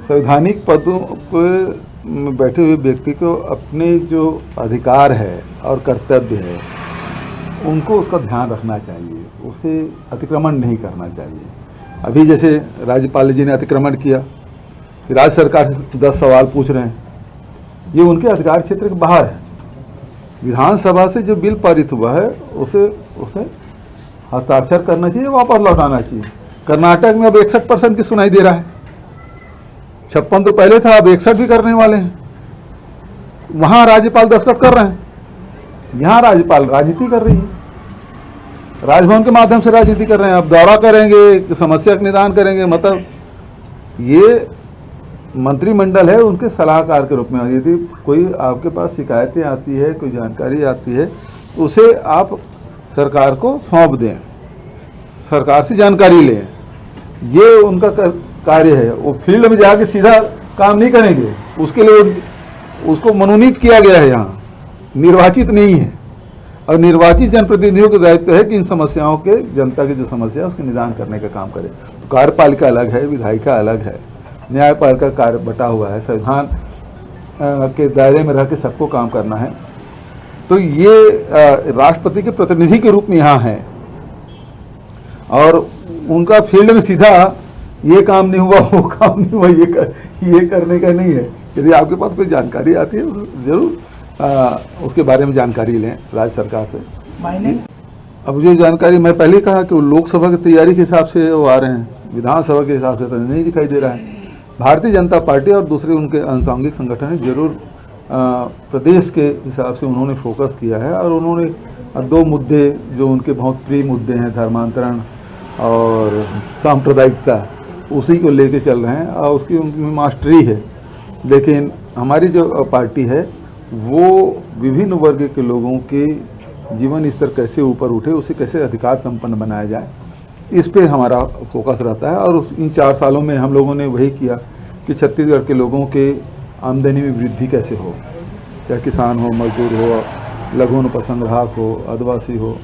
संवैधानिक पदों पर बैठे हुए व्यक्ति को अपने जो अधिकार है और कर्तव्य है उनको उसका ध्यान रखना चाहिए, उसे अतिक्रमण नहीं करना चाहिए। अभी जैसे राज्यपाल जी ने अतिक्रमण किया, कि राज्य सरकार से 10 सवाल पूछ रहे हैं, ये उनके अधिकार क्षेत्र के बाहर है। विधानसभा से जो बिल पारित हुआ है उसे हस्ताक्षर करना चाहिए, वापस लौटाना चाहिए। कर्नाटक में अब 61% की सुनाई दे रहा है, 56 तो पहले था, अब 61 भी करने वाले हैं। वहां राज्यपाल दस्तखत कर रहे हैं, यहाँ राज्यपाल राजनीति कर रही है, राजभवन के माध्यम से राजनीति कर रहे हैं। अब दौरा करेंगे, समस्या का निदान करेंगे, मतलब ये मंत्रिमंडल है उनके सलाहकार के रूप में। यदि कोई आपके पास शिकायतें आती है, कोई जानकारी आती है, तो उसे आप सरकार को सौंप दें, सरकार से जानकारी लें, ये उनका कार्य है। वो फील्ड में जाके सीधा काम नहीं करेंगे, उसके लिए उसको मनोनीत किया गया है, यहाँ निर्वाचित नहीं है। और निर्वाचित जनप्रतिनिधियों का दायित्व है कि इन समस्याओं के, जनता की जो समस्या है उसके निदान करने का काम करे। तो कार्यपालिका अलग है, विधायिका अलग है, न्यायपालिका कार्य बटा हुआ है, संविधान के दायरे में रह के सबको काम करना है। तो ये राष्ट्रपति के प्रतिनिधि के रूप में यहाँ है और उनका फील्ड में सीधा ये काम नहीं हुआ, वो काम नहीं हुआ, ये करने का नहीं है। यदि आपके पास कोई जानकारी आती है तो जरूर उसके बारे में जानकारी लें राज्य सरकार से। अब जो जानकारी मैं पहले कहा कि वो लोकसभा की तैयारी के हिसाब से वो आ रहे हैं, विधानसभा के हिसाब से तो नहीं दिखाई दे रहा है। भारतीय जनता पार्टी और दूसरे उनके अनुषंगिक संगठन जरूर प्रदेश के हिसाब से उन्होंने फोकस किया है और उन्होंने 2 मुद्दे जो उनके बहुत प्रिय मुद्दे हैं, धर्मांतरण और सांप्रदायिकता, उसी को लेके चल रहे हैं और उसकी उनकी मास्टरी है। लेकिन हमारी जो पार्टी है वो विभिन्न वर्ग के लोगों के जीवन स्तर कैसे ऊपर उठे, उसे कैसे अधिकार संपन्न बनाया जाए, इस पे हमारा फोकस रहता है। और इन 4 सालों में हम लोगों ने वही किया कि छत्तीसगढ़ के लोगों के आमदनी में वृद्धि कैसे हो, चाहे किसान हो, मजदूर हो, लघु अनुपसंग्राहक हो, आदिवासी हो,